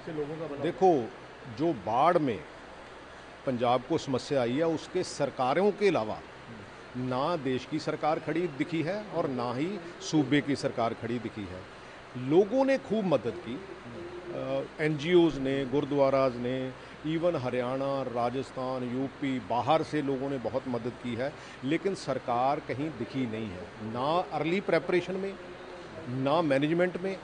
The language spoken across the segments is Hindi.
इससे लोगों का भला देखो, जो बाढ़ में पंजाब को समस्या आई है उसके सरकारों के अलावा ना देश की सरकार खड़ी दिखी है और ना ही सूबे की सरकार खड़ी दिखी है। लोगों ने खूब मदद की, एनजीओज़ ने, गुरुद्वाराज ने, इवन हरियाणा, राजस्थान, यूपी, बाहर से लोगों ने बहुत मदद की है, लेकिन सरकार कहीं दिखी नहीं है, ना अर्ली प्रेपरेशन में, ना मैनेजमेंट में,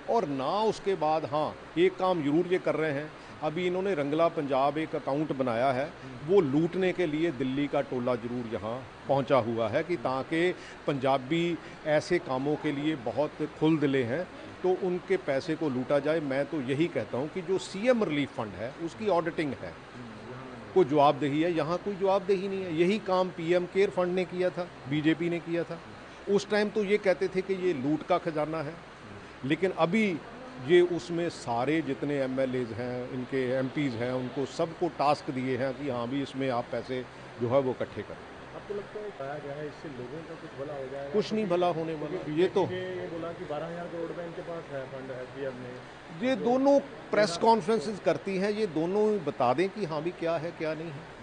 और ना उसके बाद। हाँ, एक काम ज़रूर ये कर रहे हैं, अभी इन्होंने रंगला पंजाब एक अकाउंट बनाया है, वो लूटने के लिए दिल्ली का टोला ज़रूर यहाँ पहुँचा हुआ है कि ताकि पंजाबी ऐसे कामों के लिए बहुत खुलदिले हैं तो उनके पैसे को लूटा जाए। मैं तो यही कहता हूँ कि जो सीएम रिलीफ फंड है उसकी ऑडिटिंग है, को जवाबदेही है, यहाँ कोई जवाबदेही नहीं है। यही काम पीएम केयर फंड ने किया था, बीजेपी ने किया था। उस टाइम तो ये कहते थे कि ये लूट का खजाना है, लेकिन अभी ये उसमें सारे जितने एमएलएज हैं, इनके एमपीज़ हैं, उनको सबको टास्क दिए हैं कि हाँ भी इसमें आप पैसे जो है वो इकट्ठे करें। आपको लगता है पाया गया है इससे लोगों का कुछ भला हो जाएगा? कुछ नहीं भला होने वाला ये तो। ये बोला कि 12,000 करोड़ का इनके पास है फंड है पीएम ने। ये दोनों प्रेस कॉन्फ्रेंसेस करती हैं, ये दोनों बता दें कि हाँ भी क्या है क्या नहीं है।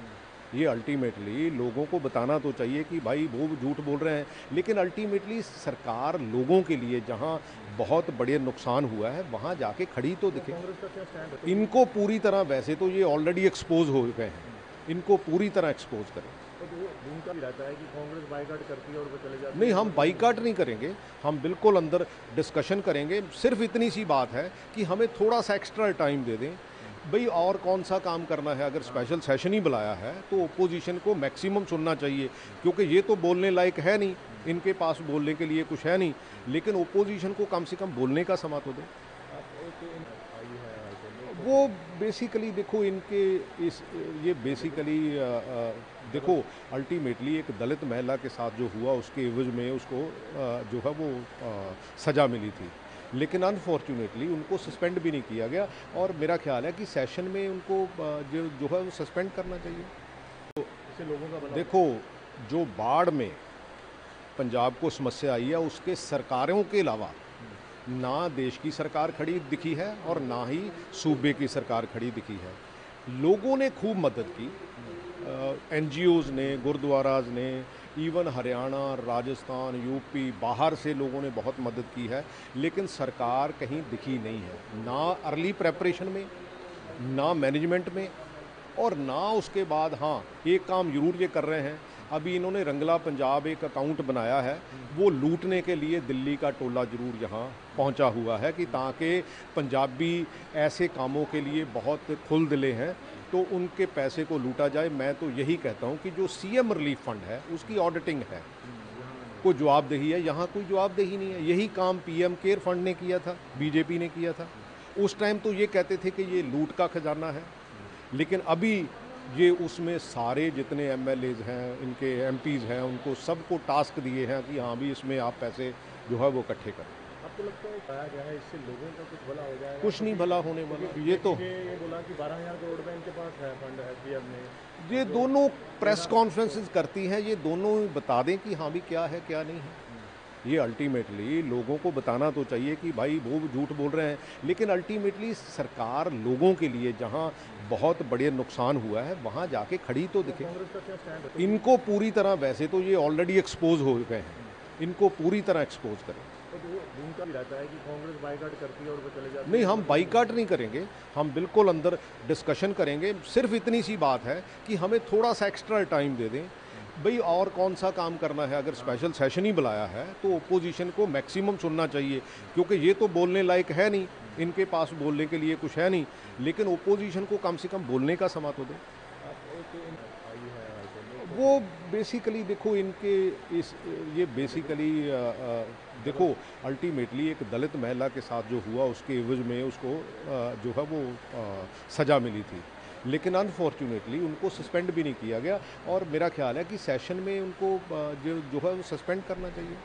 ये अल्टीमेटली लोगों को बताना तो चाहिए कि भाई वो झूठ बोल रहे हैं, लेकिन अल्टीमेटली सरकार लोगों के लिए जहाँ बहुत बड़े नुकसान हुआ है वहाँ जाके खड़ी तो दिखे। कांग्रेस का क्या स्टैंड है? इनको पूरी तरह, वैसे तो ये ऑलरेडी एक्सपोज हो गए हैं, इनको पूरी तरह एक्सपोज करें। तो वो उनका भी रहता है कि कांग्रेस बाइकआउट करती है और वो चले जाते हैं। नहीं, हम बाइकाट नहीं करेंगे, हम बिल्कुल अंदर डिस्कशन करेंगे। सिर्फ इतनी सी बात है कि हमें थोड़ा सा एक्स्ट्रा टाइम दे दें भाई, और कौन सा काम करना है। अगर स्पेशल सेशन ही बुलाया है तो ओपोजिशन को मैक्सिमम सुनना चाहिए, क्योंकि ये तो बोलने लायक है नहीं, इनके पास बोलने के लिए कुछ है नहीं, लेकिन ओपोजिशन को कम से कम बोलने का समय तो दें। वो बेसिकली देखो, इनके इस ये बेसिकली देखो, अल्टीमेटली एक दलित महिला के साथ जो हुआ उसके एवज में उसको जो है वो सज़ा मिली थी, लेकिन अनफॉर्चुनेटली उनको सस्पेंड भी नहीं किया गया, और मेरा ख्याल है कि सेशन में उनको जो है वो सस्पेंड करना चाहिए। तो इससे लोगों का भला देखो, जो बाढ़ में पंजाब को समस्या आई है उसके सरकारों के अलावा ना देश की सरकार खड़ी दिखी है और ना ही सूबे की सरकार खड़ी दिखी है। लोगों ने खूब मदद की, एनजीओज़ ने, गुरुद्वाराज ने, इवन हरियाणा, राजस्थान, यूपी, बाहर से लोगों ने बहुत मदद की है, लेकिन सरकार कहीं दिखी नहीं है, ना अर्ली प्रेपरेशन में, ना मैनेजमेंट में, और ना उसके बाद। हाँ, एक काम ज़रूर ये कर रहे हैं, अभी इन्होंने रंगला पंजाब एक अकाउंट बनाया है, वो लूटने के लिए दिल्ली का टोला ज़रूर यहाँ पहुँचा हुआ है कि ताकि पंजाबी ऐसे कामों के लिए बहुत खुलदिले हैं तो उनके पैसे को लूटा जाए। मैं तो यही कहता हूँ कि जो सीएम रिलीफ फंड है उसकी ऑडिटिंग है, को जवाबदेही है, यहाँ कोई जवाबदेही नहीं है। यही काम पीएम केयर फंड ने किया था, बीजेपी ने किया था। उस टाइम तो ये कहते थे कि ये लूट का खजाना है, लेकिन अभी ये उसमें सारे जितने एमएलएज हैं, इनके एमपीज़ हैं, उनको सबको टास्क दिए हैं कि हाँ भी इसमें आप पैसे जो है वो इकट्ठे करें। आपको लगता है पाया गया है इससे लोगों का कुछ भला हो जाएगा? कुछ नहीं भला होने वाला ये तो। ये बोला कि 12,000 करोड़ का इनके पास है फंड है पीएम ने। ये दोनों प्रेस कॉन्फ्रेंसेस करती हैं, ये दोनों बता दें कि हाँ भी क्या है क्या नहीं है। ये अल्टीमेटली लोगों को बताना तो चाहिए कि भाई वो झूठ बोल रहे हैं, लेकिन अल्टीमेटली सरकार लोगों के लिए जहाँ बहुत बड़े नुकसान हुआ है वहाँ जाके खड़ी तो दिखे। कांग्रेस का क्या स्टैंड है? इनको पूरी तरह, वैसे तो ये ऑलरेडी एक्सपोज हो गए हैं, इनको पूरी तरह एक्सपोज करें। तो वो उनका भी रहता है कि कांग्रेस बाइकआउट करती है और वो चले जाते हैं। नहीं, हम बाइकाट नहीं करेंगे, हम बिल्कुल अंदर डिस्कशन करेंगे। सिर्फ इतनी सी बात है कि हमें थोड़ा सा एक्स्ट्रा टाइम दे दें भाई, और कौन सा काम करना है। अगर स्पेशल सेशन ही बुलाया है तो ओपोजिशन को मैक्सिमम सुनना चाहिए, क्योंकि ये तो बोलने लायक है नहीं, इनके पास बोलने के लिए कुछ है नहीं, लेकिन ओपोजिशन को कम से कम बोलने का समय तो दें। वो बेसिकली देखो, इनके इस ये बेसिकली देखो, अल्टीमेटली एक दलित महिला के साथ जो हुआ उसके एवज में उसको जो है वो सज़ा मिली थी, लेकिन अनफॉर्चुनेटली उनको सस्पेंड भी नहीं किया गया, और मेरा ख्याल है कि सेशन में उनको जो है वो सस्पेंड करना चाहिए।